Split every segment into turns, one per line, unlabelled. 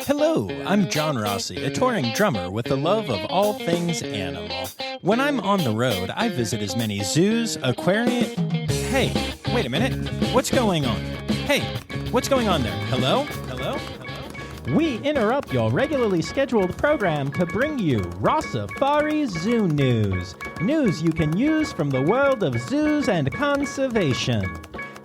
Hello, I'm John Rossi, a touring drummer with the love of all things animal. When I'm on the road, I visit as many zoos, aquariums... Hey, wait a minute. What's going on? Hey, what's going on there? Hello? Hello? We interrupt your regularly scheduled program to bring you Rossifari Zoo news. News you can use from the world of zoos and conservation.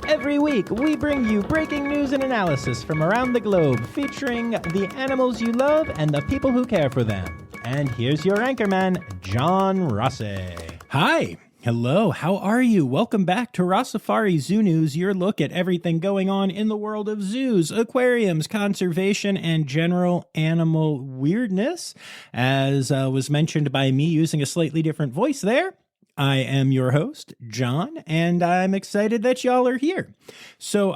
Every week, we bring you breaking news and analysis from around the globe, featuring the animals you love and the people who care for them. And here's your anchorman, John Rossi. Hi. Hello, how are you? Welcome back to Rossifari Zoo News, your look at everything going on in the world of zoos, aquariums, conservation, and general animal weirdness. As was mentioned by me using a slightly different voice there, I am your host, John, and I'm excited that y'all are here. So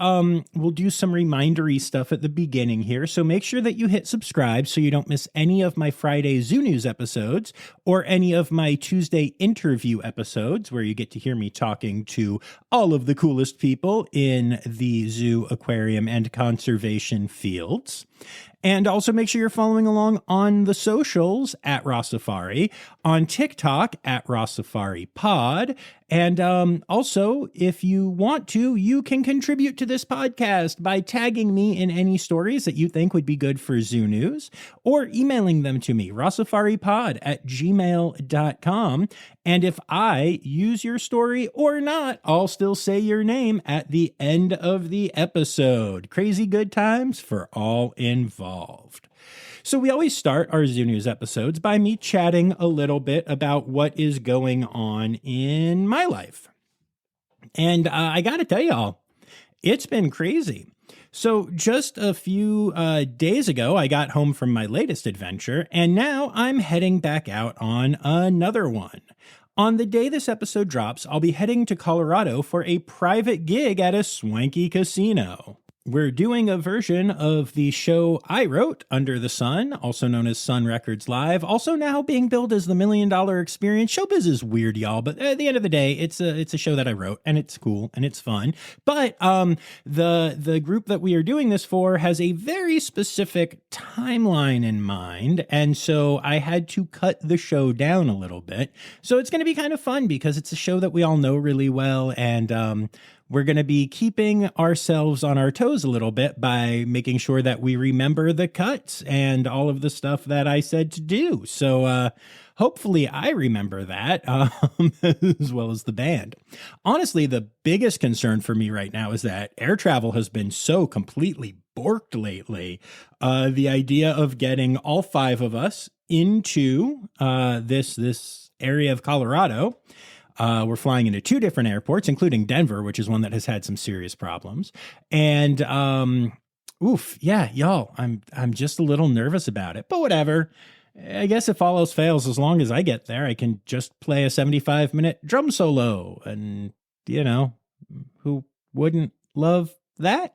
we'll do some remindery stuff at the beginning here, so make sure that you hit subscribe so you don't miss any of my Friday Zoo News episodes or any of my Tuesday interview episodes where you get to hear me talking to all of the coolest people in the zoo, aquarium, and conservation fields. And also make sure you're following along on the socials at Rossifari, on TikTok at Rossifari Pod. And also, if you want to, you can contribute to this podcast by tagging me in any stories that you think would be good for Zoo News, or emailing them to me, rossifaripod@gmail.com. And if I use your story or not, I'll still say your name at the end of the episode. Crazy good times for all involved. So we always start our Zoo News episodes by me chatting a little bit about what is going on in my life. And I got to tell y'all, it's been crazy. So just a few days ago, I got home from my latest adventure, and now I'm heading back out on another one. On the day this episode drops, I'll be heading to Colorado for a private gig at a swanky casino. We're doing a version of the show I wrote, Under the Sun, also known as Sun Records Live, also now being billed as the $1 Million Experience. Showbiz is weird, y'all, but at the end of the day, it's a show that I wrote, and it's cool, and it's fun. But the group that we are doing this for has a very specific timeline in mind, and so I had to cut the show down a little bit. So it's going to be kind of fun because it's a show that we all know really well, and we're going to be keeping ourselves on our toes a little bit by making sure that we remember the cuts and all of the stuff that I said to do. So hopefully I remember that as well as the band. Honestly, the biggest concern for me right now is that air travel has been so completely borked lately. The idea of getting all 5 of us into this area of Colorado. We're flying into 2 different airports, including Denver, which is one that has had some serious problems. And, yeah, y'all, I'm just a little nervous about it, but whatever. I guess if all else fails, as long as I get there, I can just play a 75-minute drum solo. And, who wouldn't love that?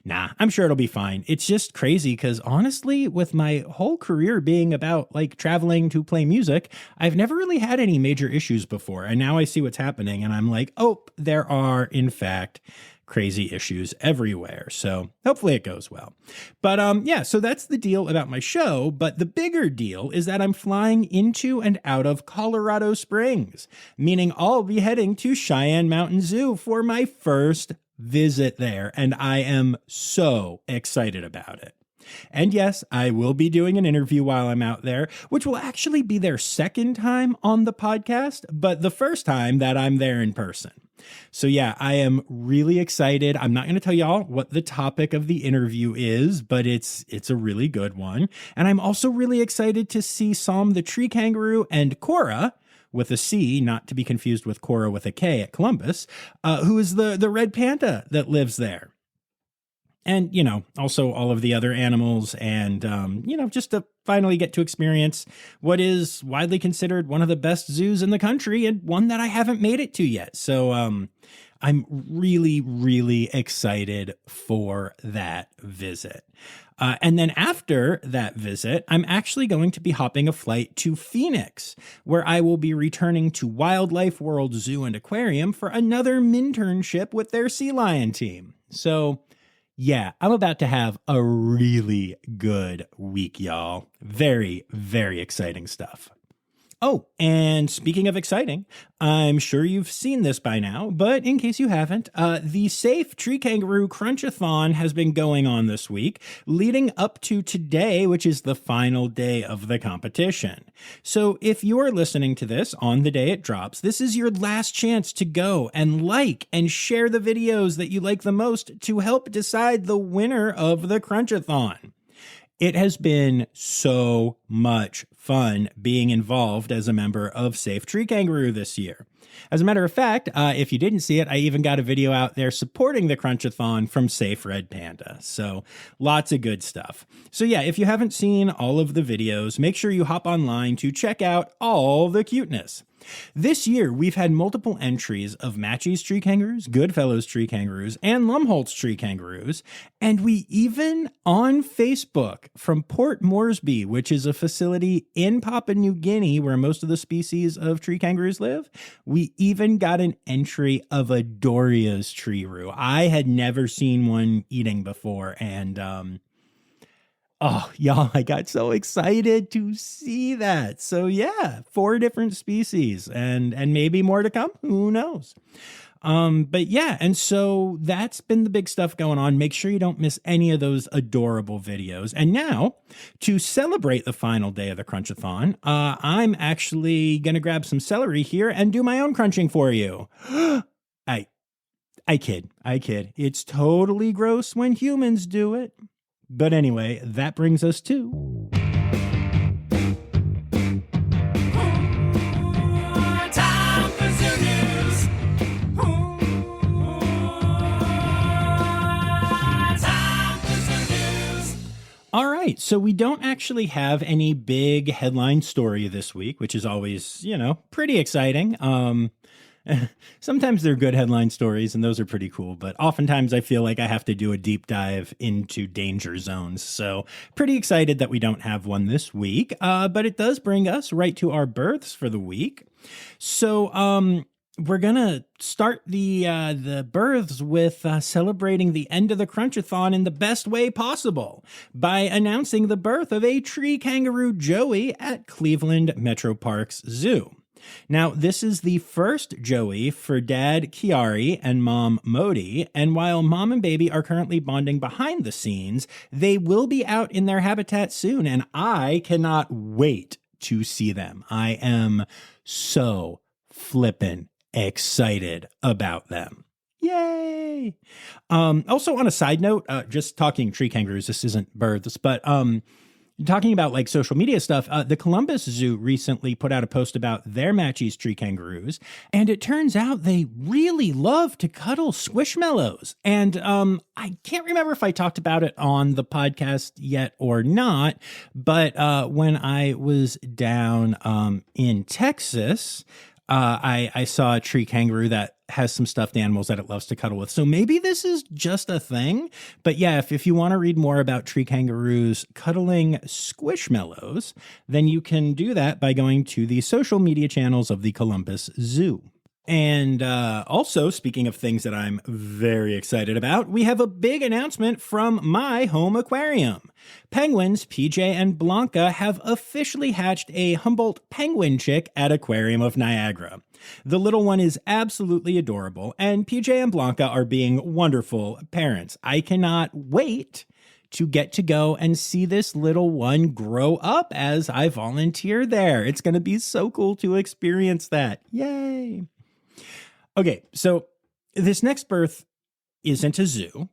Nah, I'm sure it'll be fine. It's just crazy because honestly, with my whole career being about like traveling to play music, I've never really had any major issues before. And now I see what's happening and I'm like, oh, there are in fact crazy issues everywhere. So hopefully it goes well. But so that's the deal about my show. But the bigger deal is that I'm flying into and out of Colorado Springs, meaning I'll be heading to Cheyenne Mountain Zoo for my first visit there, and I am so excited about it. And yes, I will be doing an interview while I'm out there, which will actually be their second time on the podcast, but the first time that I'm there in person. So yeah, I am really excited. I'm not going to tell y'all what the topic of the interview is, but it's a really good one. And I'm also really excited to see Psalm the tree kangaroo and Cora, with a C, not to be confused with Cora with a K at Columbus, who is the red panda that lives there. And, also all of the other animals and, just to finally get to experience what is widely considered one of the best zoos in the country and one that I haven't made it to yet. So I'm really, really excited for that visit. And then after that visit, I'm actually going to be hopping a flight to Phoenix, where I will be returning to Wildlife World Zoo and Aquarium for another minternship with their sea lion team. So Yeah, I'm about to have a really good week, y'all. Very, very exciting stuff. Oh, and speaking of exciting, I'm sure you've seen this by now, but in case you haven't, the Safe Tree Kangaroo Crunchathon has been going on this week, leading up to today, which is the final day of the competition. So if you're listening to this on the day it drops, this is your last chance to go and like and share the videos that you like the most to help decide the winner of the Crunchathon. It has been so much fun being involved as a member of Safe Tree Kangaroo this year. As a matter of fact, if you didn't see it, I even got a video out there supporting the Crunchathon from Safe Red Panda. So lots of good stuff. So yeah, if you haven't seen all of the videos, make sure you hop online to check out all the cuteness. This year, we've had multiple entries of Matchie's tree kangaroos, Goodfellows tree kangaroos, and Lumholtz tree kangaroos, and we even on Facebook from Port Moresby, which is a facility in Papua New Guinea where most of the species of tree kangaroos live, we even got an entry of a Doria's tree roo. I had never seen one eating before, and oh, y'all, I got so excited to see that. So yeah, 4 different species and maybe more to come. Who knows? But yeah, and so that's been the big stuff going on. Make sure you don't miss any of those adorable videos. And now, to celebrate the final day of the Crunchathon, I'm actually going to grab some celery here and do my own crunching for you. I kid. It's totally gross when humans do it. But anyway, that brings us to
Time for Zoo News. Time for Zoo News.
All right, so we don't actually have any big headline story this week, which is always, pretty exciting. Sometimes they're good headline stories, and those are pretty cool, but oftentimes I feel like I have to do a deep dive into danger zones. So pretty excited that we don't have one this week, but it does bring us right to our births for the week. So we're going to start the births with celebrating the end of the Crunchathon in the best way possible by announcing the birth of a tree kangaroo Joey at Cleveland Metroparks Zoo. Now, this is the first Joey for Dad Chiari and Mom Mote, and while Mom and Baby are currently bonding behind the scenes, they will be out in their habitat soon, and I cannot wait to see them. I am so flippin' excited about them. Yay! Also, on a side note, just talking tree kangaroos, this isn't births, but talking about like social media stuff, the Columbus Zoo recently put out a post about their Matchie's tree kangaroos, and it turns out they really love to cuddle squishmallows. And I can't remember if I talked about it on the podcast yet or not, but when I was down in Texas, I saw a tree kangaroo that has some stuffed animals that it loves to cuddle with. So maybe this is just a thing. But yeah, if you want to read more about tree kangaroos cuddling squishmallows, then you can do that by going to the social media channels of the Columbus Zoo. And also, speaking of things that I'm very excited about, we have a big announcement from my home aquarium. Penguins PJ and Blanca have officially hatched a Humboldt penguin chick at Aquarium of Niagara. The little one is absolutely adorable, and PJ and Blanca are being wonderful parents. I cannot wait to get to go and see this little one grow up as I volunteer there. It's going to be so cool to experience that. Yay! Okay, so this next birth isn't a zoo,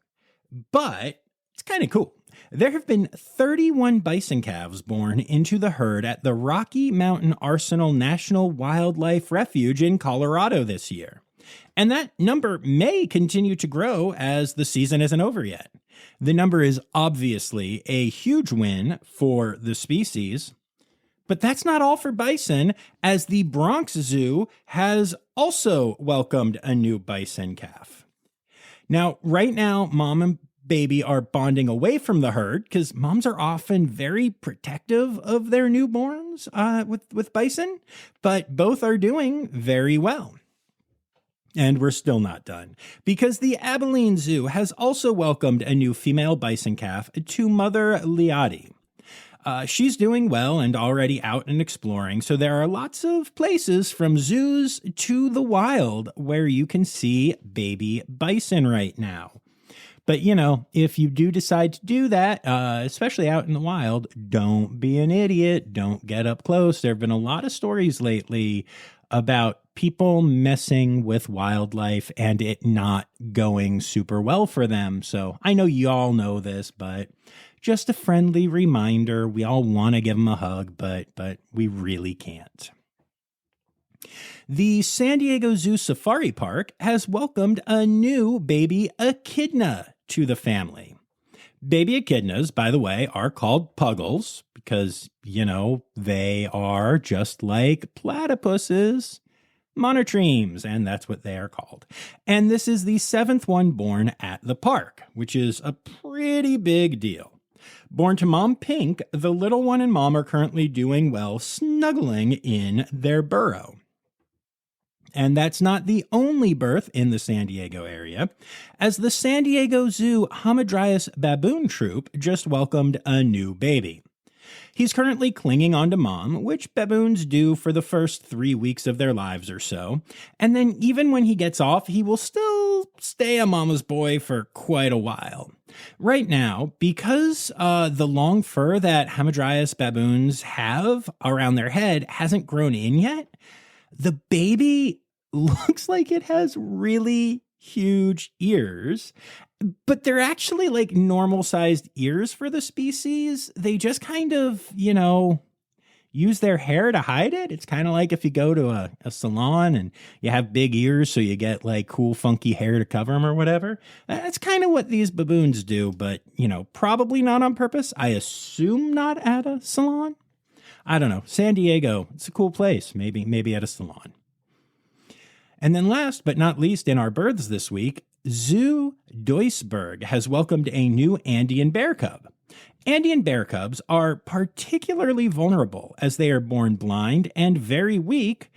but it's kind of cool. There have been 31 bison calves born into the herd at the Rocky Mountain Arsenal National Wildlife Refuge in Colorado this year. And that number may continue to grow as the season isn't over yet. The number is obviously a huge win for the species. But that's not all for bison, as the Bronx Zoo has also welcomed a new bison calf. Now, right now, Mom and Baby are bonding away from the herd because moms are often very protective of their newborns with bison, but both are doing very well. And we're still not done, because the Abilene Zoo has also welcomed a new female bison calf to Mother Liati. She's doing well and already out and exploring, so there are lots of places from zoos to the wild where you can see baby bison right now. But, if you do decide to do that, especially out in the wild, don't be an idiot. Don't get up close. There have been a lot of stories lately about people messing with wildlife and it not going super well for them. So I know y'all know this, but just a friendly reminder. We all want to give them a hug, but we really can't. The San Diego Zoo Safari Park has welcomed a new baby echidna to the family. Baby echidnas, by the way, are called puggles because, they are just like platypuses, monotremes, and that's what they are called. And this is the 7th one born at the park, which is a pretty big deal. Born to Mom Pink, the little one and Mom are currently doing well, snuggling in their burrow. And that's not the only birth in the San Diego area, as the San Diego Zoo Hamadryas baboon troop just welcomed a new baby. He's currently clinging onto Mom, which baboons do for the first 3 weeks of their lives or so, and then even when he gets off, he will still stay a mama's boy for quite a while. Right now, because the long fur that Hamadryas baboons have around their head hasn't grown in yet, the baby looks like it has really huge ears, but they're actually like normal sized ears for the species. They just kind of, use their hair to hide it. It's kind of like if you go to a salon and you have big ears, so you get like cool, funky hair to cover them or whatever. That's kind of what these baboons do, but, probably not on purpose. I assume not at a salon. I don't know. San Diego, it's a cool place. Maybe at a salon. And then last but not least in our births this week, Zoo Duisburg has welcomed a new Andean bear cub. Andean bear cubs are particularly vulnerable as they are born blind and very weak,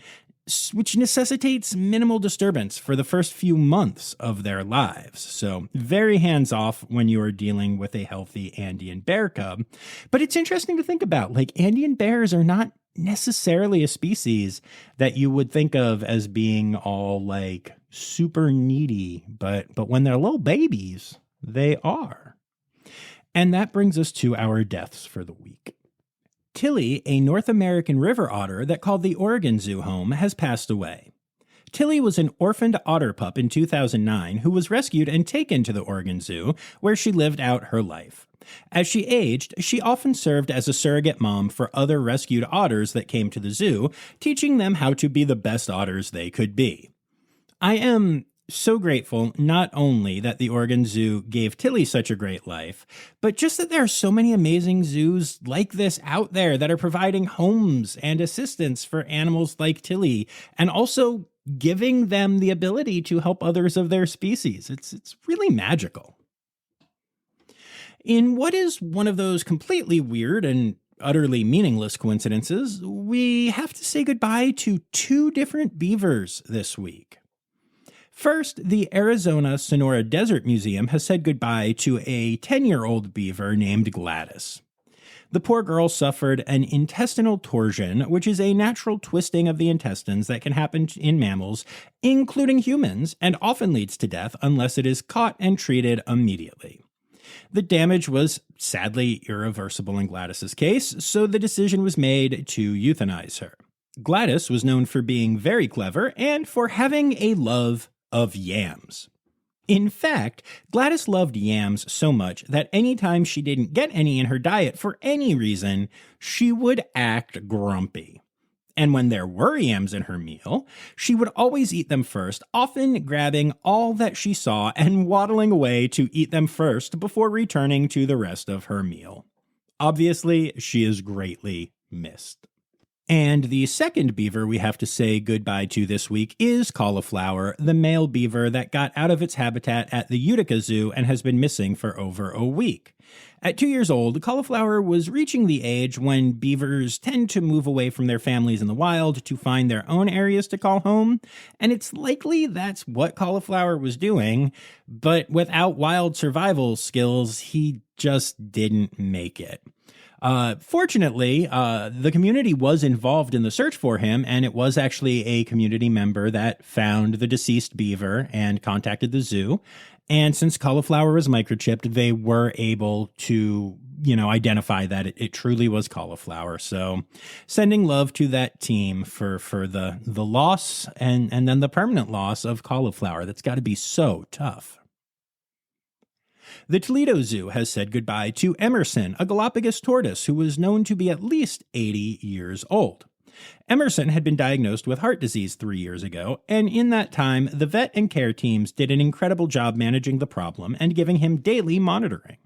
which necessitates minimal disturbance for the first few months of their lives. So very hands-off when you are dealing with a healthy Andean bear cub. But it's interesting to think about, like Andean bears are not necessarily a species that you would think of as being all like super needy, but when they're little babies, they are. And that brings us to our deaths for the week. Tilly, a North American river otter that called the Oregon Zoo home, has passed away. Tilly was an orphaned otter pup in 2009 who was rescued and taken to the Oregon Zoo, where she lived out her life. As she aged, she often served as a surrogate mom for other rescued otters that came to the zoo, teaching them how to be the best otters they could be. I am so grateful not only that the Oregon Zoo gave Tilly such a great life, but just that there are so many amazing zoos like this out there that are providing homes and assistance for animals like Tilly, and also giving them the ability to help others of their species. It's really magical. In what is one of those completely weird and utterly meaningless coincidences, we have to say goodbye to 2 different beavers this week. First, the Arizona-Sonora Desert Museum has said goodbye to a 10-year-old beaver named Gladys. The poor girl suffered an intestinal torsion, which is a natural twisting of the intestines that can happen in mammals, including humans, and often leads to death unless it is caught and treated immediately. The damage was sadly irreversible in Gladys's case, so the decision was made to euthanize her. Gladys was known for being very clever and for having a love of yams. In fact, Gladys loved yams so much that anytime she didn't get any in her diet for any reason, she would act grumpy. And when there were yams in her meal, she would always eat them first, often grabbing all that she saw and waddling away to eat them first before returning to the rest of her meal. Obviously, she is greatly missed. And the second beaver we have to say goodbye to this week is cauliflower, the male beaver that got out of its habitat at the Utica Zoo and has been missing for over a week. At 2 years old, cauliflower was reaching the age when beavers tend to move away from their families in the wild to find their own areas to call home, and it's likely that's what cauliflower was doing, but without wild survival skills, he just didn't make it. Fortunately, the community was involved in the search for him, and it was actually a community member that found the deceased beaver and contacted the zoo. And since cauliflower was microchipped, they were able to, identify that it truly was cauliflower. So sending love to that team for the loss and then the permanent loss of cauliflower. That's got to be so tough. The Toledo Zoo has said goodbye to Emerson, a Galapagos tortoise who was known to be at least 80 years old. Emerson had been diagnosed with heart disease 3 years ago, and in that time, the vet and care teams did an incredible job managing the problem and giving him daily monitoring.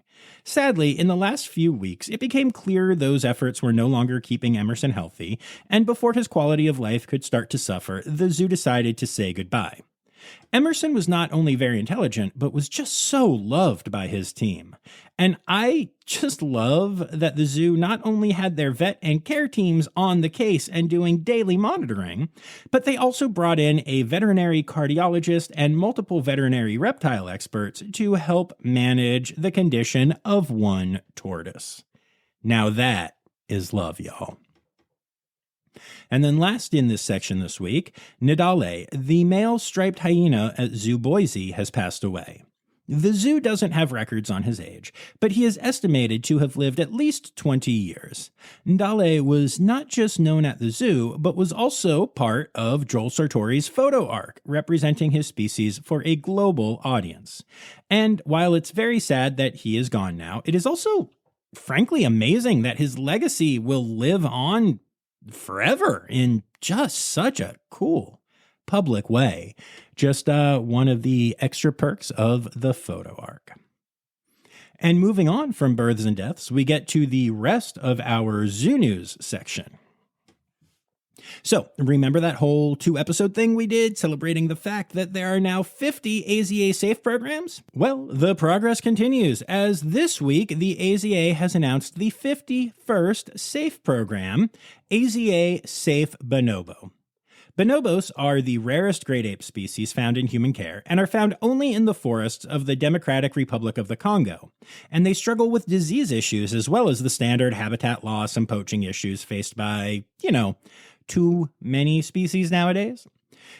Sadly, in the last few weeks, it became clear those efforts were no longer keeping Emerson healthy, and before his quality of life could start to suffer, the zoo decided to say goodbye. Emerson was not only very intelligent, but was just so loved by his team. And I just love that the zoo not only had their vet and care teams on the case and doing daily monitoring, but they also brought in a veterinary cardiologist and multiple veterinary reptile experts to help manage the condition of one tortoise. Now that is love, y'all. And then last in this section this week, Nadale, the male striped hyena at Zoo Boise, has passed away. The zoo doesn't have records on his age, but he is estimated to have lived at least 20 years. Nadale was not just known at the zoo, but was also part of Joel Sartori's photo arc, representing his species for a global audience. And while it's very sad that he is gone now, it is also frankly amazing that his legacy will live on forever in just such a cool public way. Just one of the extra perks of the photo arc. And moving on from births and deaths, we get to the rest of our zoo news section. So, remember that whole 2-episode thing we did celebrating the fact that there are now 50 AZA SAFE programs? Well, the progress continues, as this week the AZA has announced the 51st SAFE program, AZA SAFE Bonobo. Bonobos are the rarest great ape species found in human care and are found only in the forests of the Democratic Republic of the Congo. And they struggle with disease issues as well as the standard habitat loss and poaching issues faced by, too many species nowadays.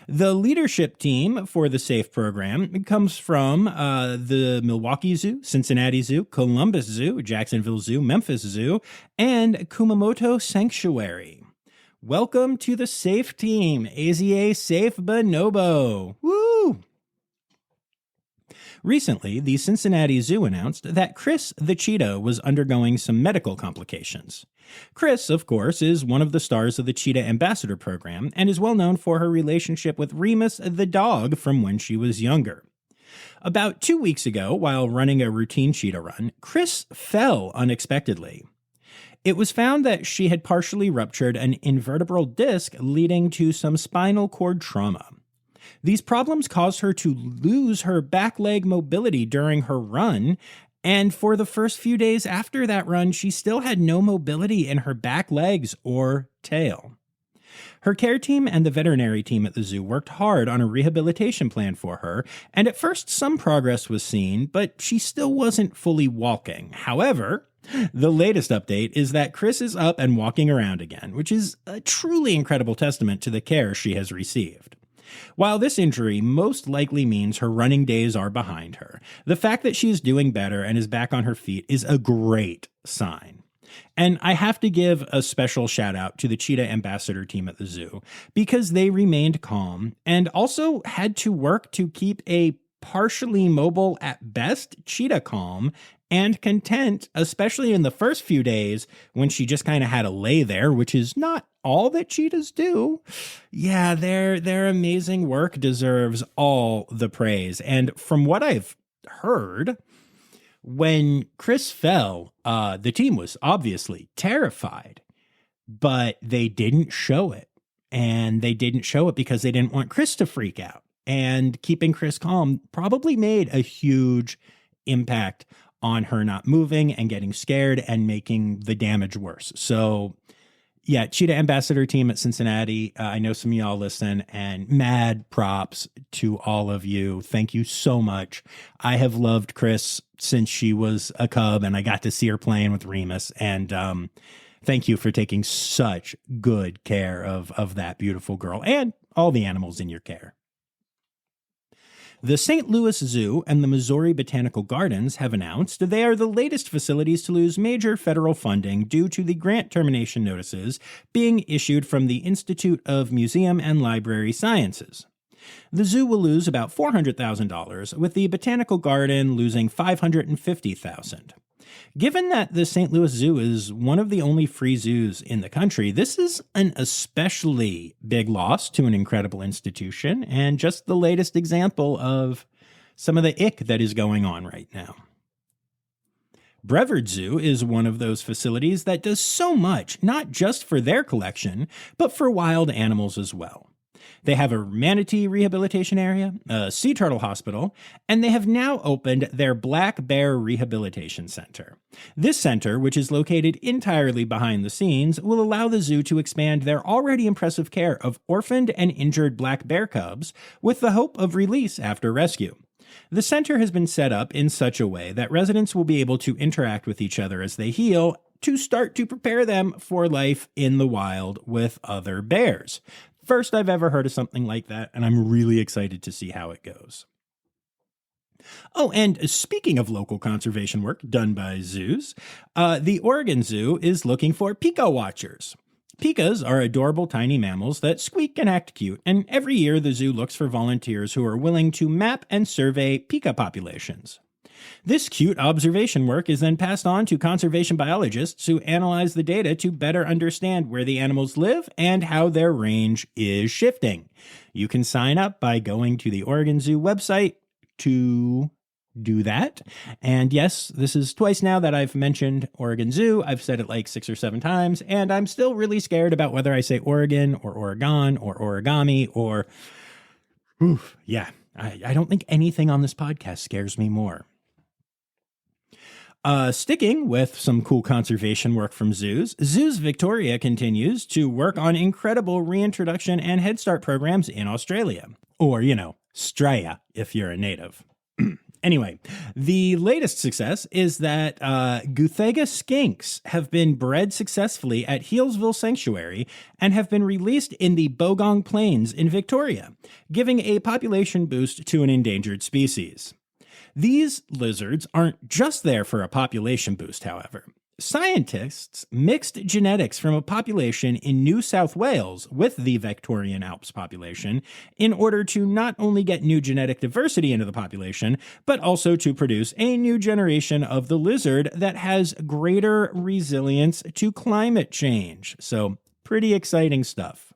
The leadership team for the SAFE program comes from the Milwaukee Zoo, Cincinnati Zoo, Columbus Zoo, Jacksonville Zoo, Memphis Zoo, and Kumamoto Sanctuary. Welcome to the SAFE team, AZA SAFE Bonobo. Woo! Recently, the Cincinnati Zoo announced that Chris the cheetah was undergoing some medical complications. Chris, of course, is one of the stars of the Cheetah Ambassador program and is well known for her relationship with Remus the dog from when she was younger. About 2 weeks ago, while running a routine cheetah run, Chris fell unexpectedly. It was found that she had partially ruptured an invertebral disc, leading to some spinal cord trauma. These problems caused her to lose her back leg mobility during her run, and for the first few days after that run, she still had no mobility in her back legs or tail. Her care team and the veterinary team at the zoo worked hard on a rehabilitation plan for her, and at first some progress was seen, but she still wasn't fully walking. However, the latest update is that Chris is up and walking around again, which is a truly incredible testament to the care she has received. While this injury most likely means her running days are behind her, the fact that she is doing better and is back on her feet is a great sign. And I have to give a special shout out to the Cheetah Ambassador team at the zoo, because they remained calm and also had to work to keep a partially mobile at best cheetah calm and content, especially in the first few days when she just kind of had to lay there, which is not all that cheetahs do. Yeah, their amazing work deserves all the praise. And from what I've heard, when Chris fell, the team was obviously terrified. but they didn't show it. And they didn't show it because they didn't want Chris to freak out. And keeping Chris calm probably made a huge impact on her not moving and getting scared and making the damage worse. So yeah, Cheetah Ambassador team at Cincinnati. I know some of y'all listen, and mad props to all of you. Thank you so much. I have loved Chris since she was a cub, and I got to see her playing with Remus. And thank you for taking such good care of that beautiful girl and all the animals in your care. The St. Louis Zoo and the Missouri Botanical Gardens have announced they are the latest facilities to lose major federal funding due to the grant termination notices being issued from the Institute of Museum and Library Sciences. The zoo will lose about $400,000, with the Botanical Garden losing $550,000. Given that the St. Louis Zoo is one of the only free zoos in the country, this is an especially big loss to an incredible institution and just the latest example of some of the ick that is going on right now. Brevard Zoo is one of those facilities that does so much, not just for their collection, but for wild animals as well. They have a manatee rehabilitation area, a sea turtle hospital, and they have now opened their Black Bear Rehabilitation Center. This center, which is located entirely behind the scenes, will allow the zoo to expand their already impressive care of orphaned and injured black bear cubs with the hope of release after rescue. The center has been set up in such a way that residents will be able to interact with each other as they heal to start to prepare them for life in the wild with other bears. First I've ever heard of something like that, and I'm really excited to see how it goes. Oh, and speaking of local conservation work done by zoos, the Oregon Zoo is looking for pika watchers. Pikas are adorable tiny mammals that squeak and act cute, and every year the zoo looks for volunteers who are willing to map and survey pika populations. This cute observation work is then passed on to conservation biologists who analyze the data to better understand where the animals live and how their range is shifting. You can sign up by going to the Oregon Zoo website to do that. And yes, this is twice now that I've mentioned Oregon Zoo. I've said it like 6 or 7 times, and I'm still really scared about whether I say Oregon or Oregon or origami or... I don't think anything on this podcast scares me more. Sticking with some cool conservation work from zoos, Zoos Victoria continues to work on incredible reintroduction and Head Start programs in Australia. Or, Straya, if you're a native. Anyway, the latest success is that Guthega skinks have been bred successfully at Healesville Sanctuary and have been released in the Bogong Plains in Victoria, giving a population boost to an endangered species. These lizards aren't just there for a population boost, however. Scientists mixed genetics from a population in New South Wales with the Victorian Alps population in order to not only get new genetic diversity into the population, but also to produce a new generation of the lizard that has greater resilience to climate change. So, pretty exciting stuff.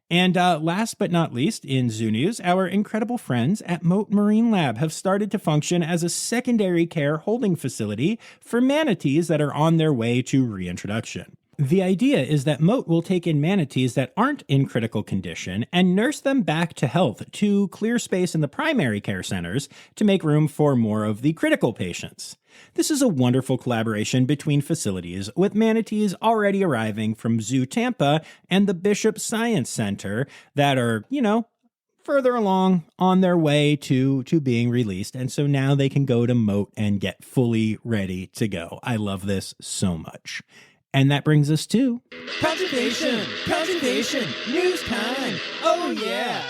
And last but not least, in zoo news, our incredible friends at Mote Marine Lab have started to function as a secondary care holding facility for manatees that are on their way to reintroduction. The idea is that Mote will take in manatees that aren't in critical condition and nurse them back to health to clear space in the primary care centers to make room for more of the critical patients. This is a wonderful collaboration between facilities, with manatees already arriving from Zoo Tampa and the Bishop Science Center that are, further along on their way to being released. And so now they can go to Mote and get fully ready to go. I love this so much. And that brings us to
Conservation news time. Oh yeah.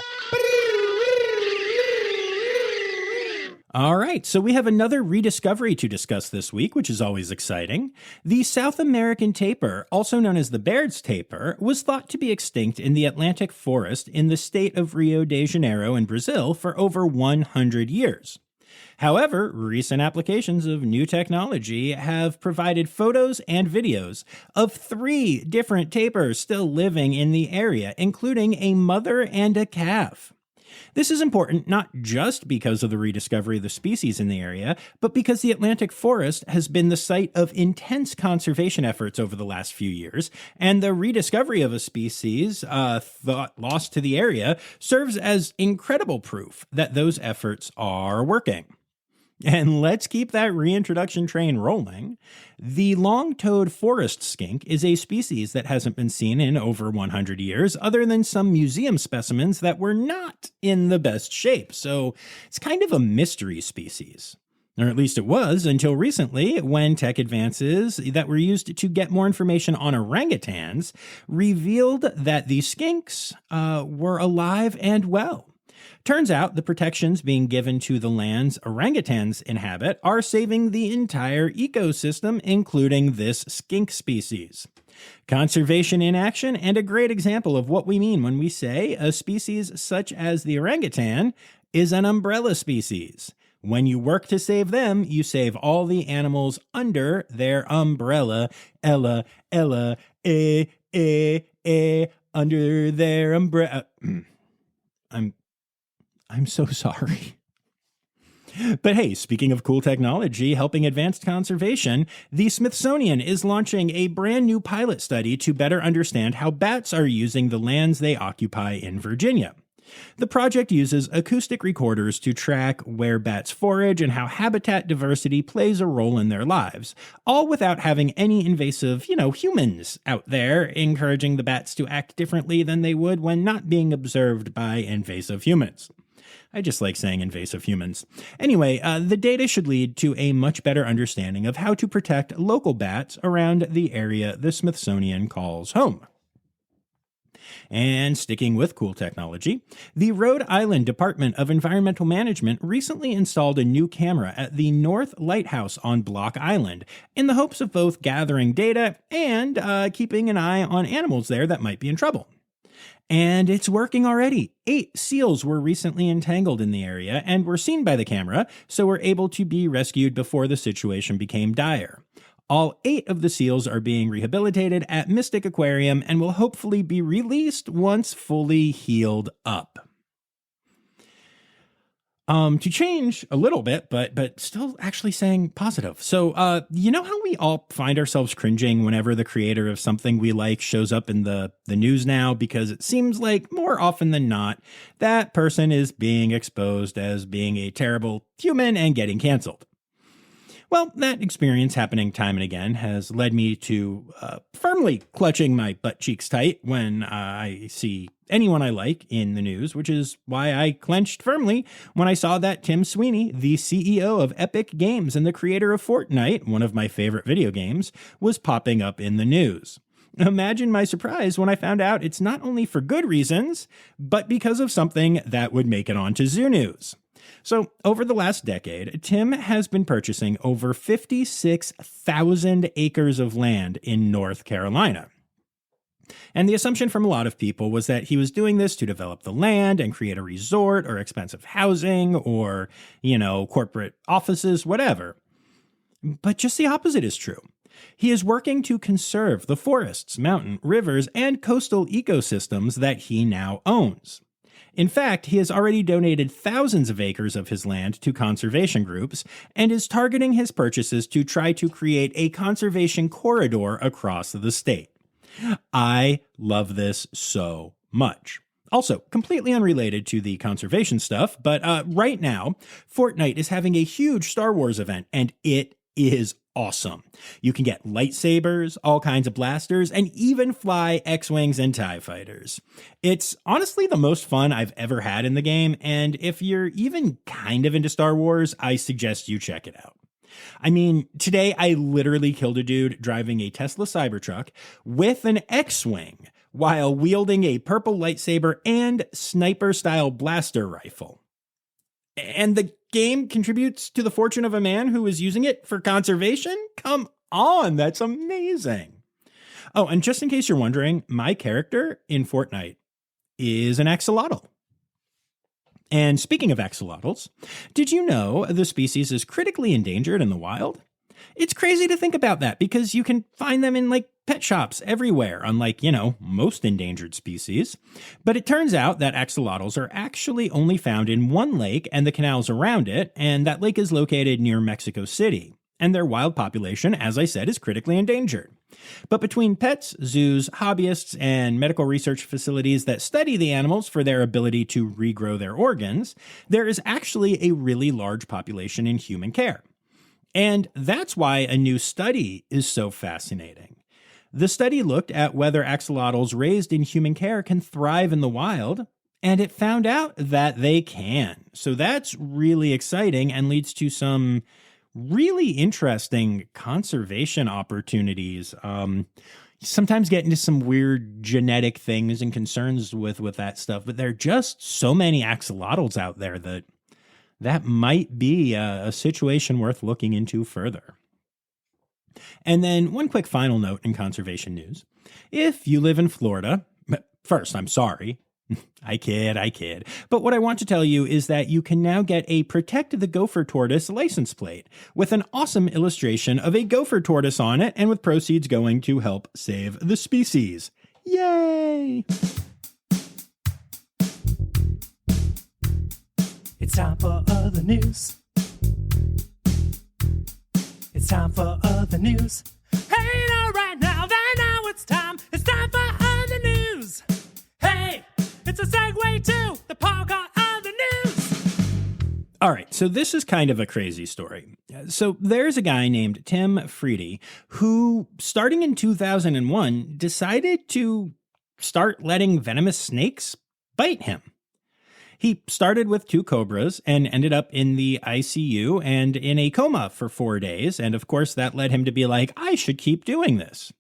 All right, so we have another rediscovery to discuss this week, which is always exciting. The South American tapir, also known as the Baird's tapir, was thought to be extinct in the Atlantic forest in the state of Rio de Janeiro in Brazil for over 100 years. However, recent applications of new technology have provided photos and videos of 3 different tapirs still living in the area, including a mother and a calf. This is important not just because of the rediscovery of the species in the area, but because the Atlantic forest has been the site of intense conservation efforts over the last few years, and the rediscovery of a species thought lost to the area serves as incredible proof that those efforts are working. And let's keep that reintroduction train rolling. The long-toed forest skink is a species that hasn't been seen in over 100 years, other than some museum specimens that were not in the best shape, so it's kind of a mystery species. Or at least it was until recently, when tech advances that were used to get more information on orangutans revealed that the skinks were alive and well. Turns out the protections being given to the lands orangutans inhabit are saving the entire ecosystem, including this skink species. Conservation in action, and a great example of what we mean when we say a species such as the orangutan is an umbrella species. When you work to save them, you save all the animals under their umbrella. Ella, Ella, under their umbrella. I'm so sorry. But hey, speaking of cool technology helping advanced conservation, the Smithsonian is launching a brand new pilot study to better understand how bats are using the lands they occupy in Virginia. The project uses acoustic recorders to track where bats forage and how habitat diversity plays a role in their lives, all without having any invasive, humans out there encouraging the bats to act differently than they would when not being observed by invasive humans. I just like saying invasive humans. Anyway, the data should lead to a much better understanding of how to protect local bats around the area the Smithsonian calls home. And sticking with cool technology, the Rhode Island Department of Environmental Management recently installed a new camera at the North Lighthouse on Block Island in the hopes of both gathering data and keeping an eye on animals there that might be in trouble. And it's working already. 8 seals were recently entangled in the area and were seen by the camera, so were able to be rescued before the situation became dire. All 8 of the seals are being rehabilitated at Mystic Aquarium and will hopefully be released once fully healed up. To change a little bit, but still actually saying positive. So, you know how we all find ourselves cringing whenever the creator of something we like shows up in the news now, because it seems like more often than not, that person is being exposed as being a terrible human and getting canceled. Well, that experience happening time and again has led me to firmly clutching my butt cheeks tight when I see anyone I like in the news, which is why I clenched firmly when I saw that Tim Sweeney, the CEO of Epic Games and the creator of Fortnite, one of my favorite video games, was popping up in the news. Imagine my surprise when I found out it's not only for good reasons, but because of something that would make it onto Zoo News. So, over the last decade, Tim has been purchasing over 56,000 acres of land in North Carolina. And the assumption from a lot of people was that he was doing this to develop the land and create a resort or expensive housing or, corporate offices, whatever. But just the opposite is true. He is working to conserve the forests, mountain, rivers, and coastal ecosystems that he now owns. In fact, he has already donated thousands of acres of his land to conservation groups and is targeting his purchases to try to create a conservation corridor across the state. I love this so much. Also, completely unrelated to the conservation stuff, but right now, Fortnite is having a huge Star Wars event, and it is awesome. You can get lightsabers, all kinds of blasters, and even fly X-Wings and TIE fighters. It's honestly the most fun I've ever had in the game, and if you're even kind of into Star Wars, I suggest you check it out. I mean, today I literally killed a dude driving a Tesla Cybertruck with an X-Wing while wielding a purple lightsaber and sniper-style blaster rifle. And the game contributes to the fortune of a man who is using it for conservation? Come on, that's amazing. Oh, and just in case you're wondering, my character in Fortnite is an axolotl. And speaking of axolotls, did you know the species is critically endangered in the wild? It's crazy to think about that because you can find them in pet shops everywhere, unlike, most endangered species. But it turns out that axolotls are actually only found in one lake and the canals around it, and that lake is located near Mexico City. And their wild population, as I said, is critically endangered. But between pets, zoos, hobbyists, and medical research facilities that study the animals for their ability to regrow their organs, there is actually a really large population in human care. And that's why a new study is so fascinating. The study looked at whether axolotls raised in human care can thrive in the wild, and it found out that they can. So that's really exciting and leads to some really interesting conservation opportunities. Sometimes get into some weird genetic things and concerns with that stuff, but there are just so many axolotls out there that might be a situation worth looking into further. And then one quick final note in conservation news. If you live in Florida, first, I'm sorry. I kid. But what I want to tell you is that you can now get a Protect the Gopher Tortoise license plate with an awesome illustration of a gopher tortoise on it, and with proceeds going to help save the species. Yay!
It's time for other news. It's time for other news. Hey, now, right now, it's time. It's time for other news. Hey, it's a segue to the part called other news.
All right, so this is kind of a crazy story. So there's a guy named Tim Freedy who, starting in 2001, decided to start letting venomous snakes bite him. He started with 2 cobras and ended up in the ICU and in a coma for 4 days. And of course, that led him to be like, I should keep doing this.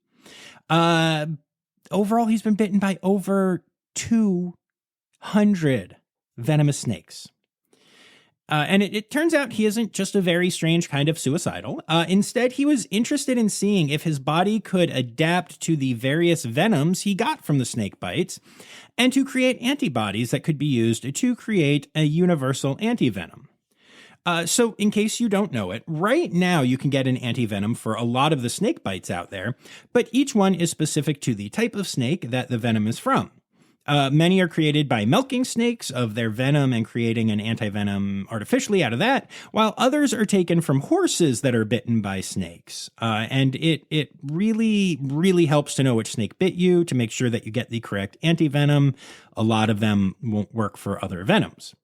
Overall, he's been bitten by over 200 venomous snakes. And it turns out he isn't just a very strange kind of suicidal. Instead, he was interested in seeing if his body could adapt to the various venoms he got from the snake bites and to create antibodies that could be used to create a universal antivenom. So in case you don't know it, right now you can get an antivenom for a lot of the snake bites out there, but each one is specific to the type of snake that the venom is from. Many are created by milking snakes of their venom and creating an antivenom artificially out of that, while others are taken from horses that are bitten by snakes. And it really, really helps to know which snake bit you to make sure that you get the correct antivenom. A lot of them won't work for other venoms.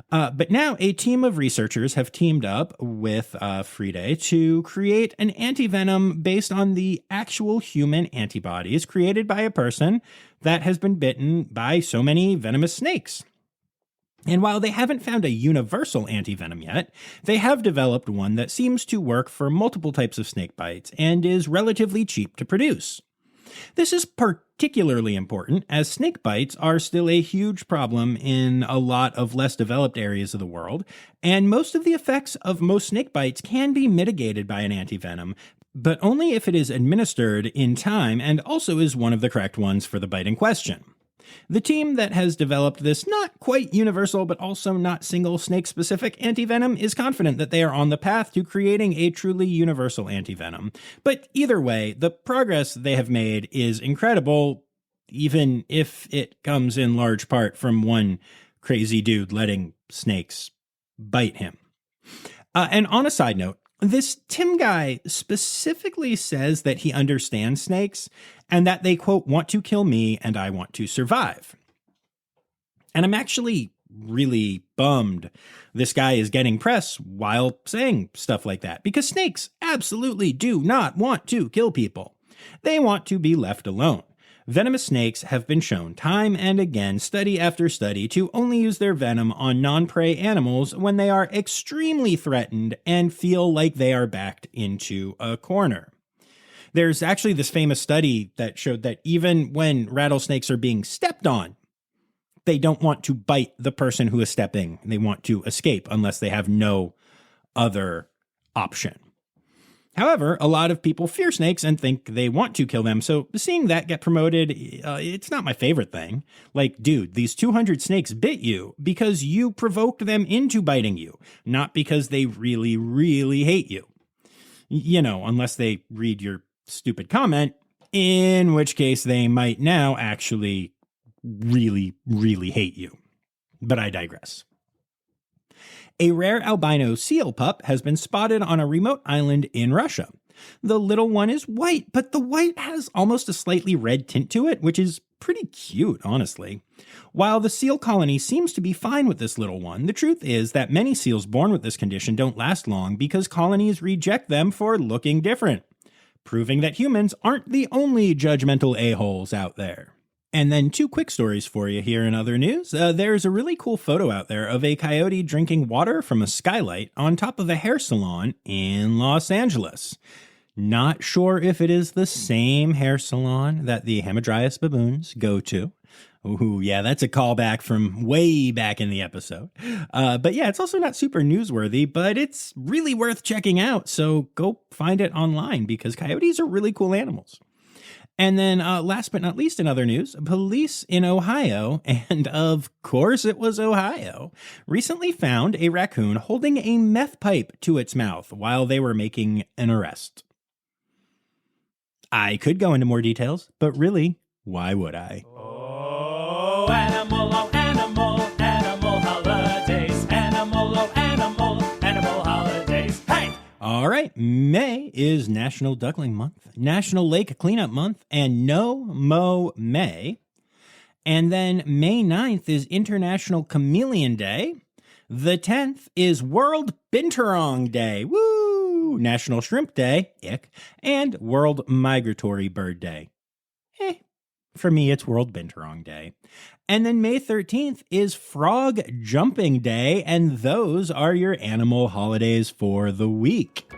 But now a team of researchers have teamed up with Freedy to create an antivenom based on the actual human antibodies created by a person that has been bitten by so many venomous snakes. And while they haven't found a universal antivenom yet, they have developed one that seems to work for multiple types of snake bites and is relatively cheap to produce. This is particularly important as snake bites are still a huge problem in a lot of less developed areas of the world, and most of the effects of most snake bites can be mitigated by an antivenom, but only if it is administered in time and also is one of the correct ones for the bite in question. The team that has developed this not quite universal but also not single snake-specific antivenom is confident that they are on the path to creating a truly universal antivenom. But either way, the progress they have made is incredible, even if it comes in large part from one crazy dude letting snakes bite him. And on a side note, this Tim guy specifically says that he understands snakes and that they, quote, want to kill me and I want to survive. And I'm actually really bummed this guy is getting press while saying stuff like that, because snakes absolutely do not want to kill people. They want to be left alone. Venomous snakes have been shown time and again, study after study, to only use their venom on non-prey animals when they are extremely threatened and feel like they are backed into a corner. There's actually this famous study that showed that even when rattlesnakes are being stepped on, they don't want to bite the person who is stepping. They want to escape unless they have no other option. However, a lot of people fear snakes and think they want to kill them, so seeing that get promoted, it's not my favorite thing. Like, dude, these 200 snakes bit you because you provoked them into biting you, not because they really, really hate you. You know, unless they read your stupid comment in which case they might now actually really, really hate you. But I digress. A rare albino seal pup has been spotted on a remote island in Russia. The little one is white, but the white has almost a slightly red tint to it, which is pretty cute, honestly. While the seal colony seems to be fine with this little one, the truth is that many seals born with this condition don't last long because colonies reject them for looking different, proving that humans aren't the only judgmental a-holes out there. And then 2 quick stories for you here in other news. There's a really cool photo out there of a coyote drinking water from a skylight on top of a hair salon in Los Angeles. Not sure if it is the same hair salon that the Hamadryas baboons go to. Ooh, yeah, that's a callback from way back in the episode. But yeah, it's also not super newsworthy, but it's really worth checking out. So go find it online because coyotes are really cool animals. And then last but not least in other news, police in Ohio, and of course it was Ohio, recently found a raccoon holding a meth pipe to its mouth while they were making an arrest. I could go into more details, but really, why would I?
Oh, animal holidays. Animal holidays. Hey!
All right, May is National Duckling Month, National Lake Cleanup Month, and No Mow May. And then May 9th is International Chameleon Day. The 10th is World Binturong Day. Woo! National Shrimp Day. Ick. And World Migratory Bird Day. For me, it's World Binturong Day. And then May 13th is Frog Jumping Day, and those are your animal holidays for the week.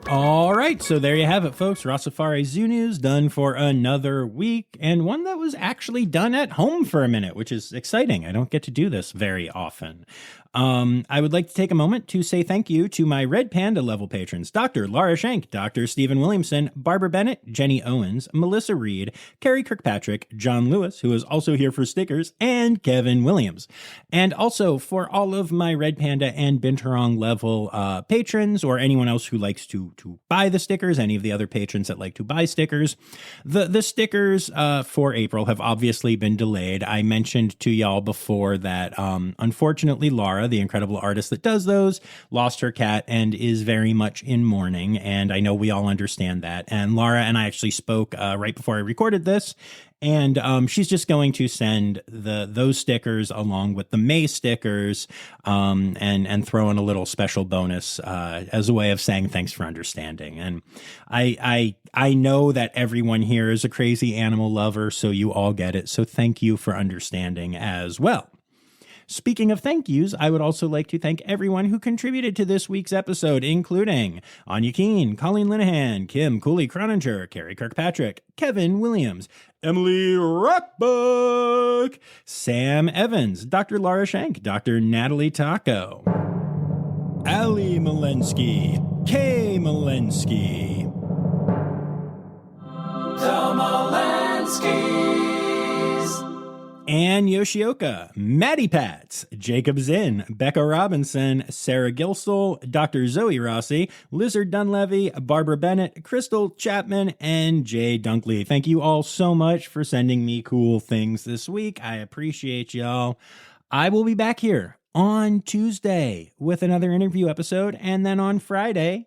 All right, so there you have it, folks. Rossifari Zoo News done for another week, and one that was actually done at home for a minute, which is exciting. I don't get to do this very often. I would like to take a moment to say thank you to my Red Panda level patrons, Dr. Laura Schenk, Dr. Stephen Williamson, Barbara Bennett, Jenny Owens, Melissa Reed, Carrie Kirkpatrick, John Lewis, who is also here for stickers, and Kevin Williams. And also for all of my Red Panda and Binturong level patrons, or anyone else who likes to buy the stickers, any of the other patrons that like to buy stickers. The stickers for April have obviously been delayed. I mentioned to y'all before that unfortunately Laura, the incredible artist that does those, lost her cat and is very much in mourning, and I know we all understand that. And Laura and I actually spoke right before I recorded this, and she's just going to send those stickers along with the May stickers, and throw in a little special bonus as a way of saying thanks for understanding. And I know that everyone here is a crazy animal lover, so you all get it. So thank you for understanding as well. Speaking of thank yous, I would also like to thank everyone who contributed to this week's episode, including Anya Keene, Colleen Linehan, Kim Cooley-Croninger, Carrie Kirkpatrick, Kevin Williams, Emily Rockbook, Sam Evans, Dr. Laura Schenk, Dr. Natalie Taco, Ali Malensky, Kay Malensky,
The Malenskys.
Ann Yoshioka, Maddie Pats, Jacob Zinn, Becca Robinson, Sarah Gilsel, Dr. Zoe Rossi, Lizard Dunlevy, Barbara Bennett, Crystal Chapman, and Jay Dunkley. Thank you all so much for sending me cool things this week. I appreciate y'all. I will be back here on Tuesday with another interview episode, and then on Friday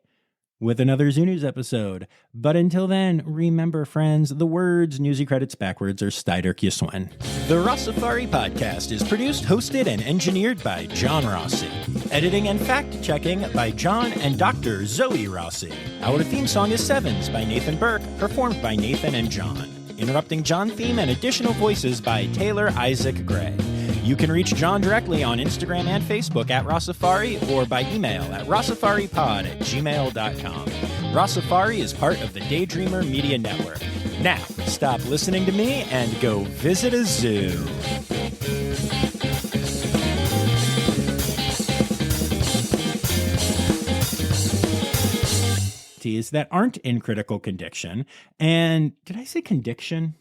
with another Zoo News episode. But until then, remember, friends, the words newsy credits backwards are Steiderk Yiswen. The Rossifari podcast is produced, hosted, and engineered by John Rossi. Editing and fact-checking by John and Dr. Zoe Rossi. Our theme song is Sevens by Nathan Burke, performed by Nathan and John. Interrupting John theme and additional voices by Taylor Isaac Gray. You can reach John directly on Instagram and Facebook at Rossifari or by email at rossifaripod@gmail.com. Rossifari is part of the Daydreamer Media Network. Now, stop listening to me and go visit a zoo. That aren't in critical condition. And did I say condition?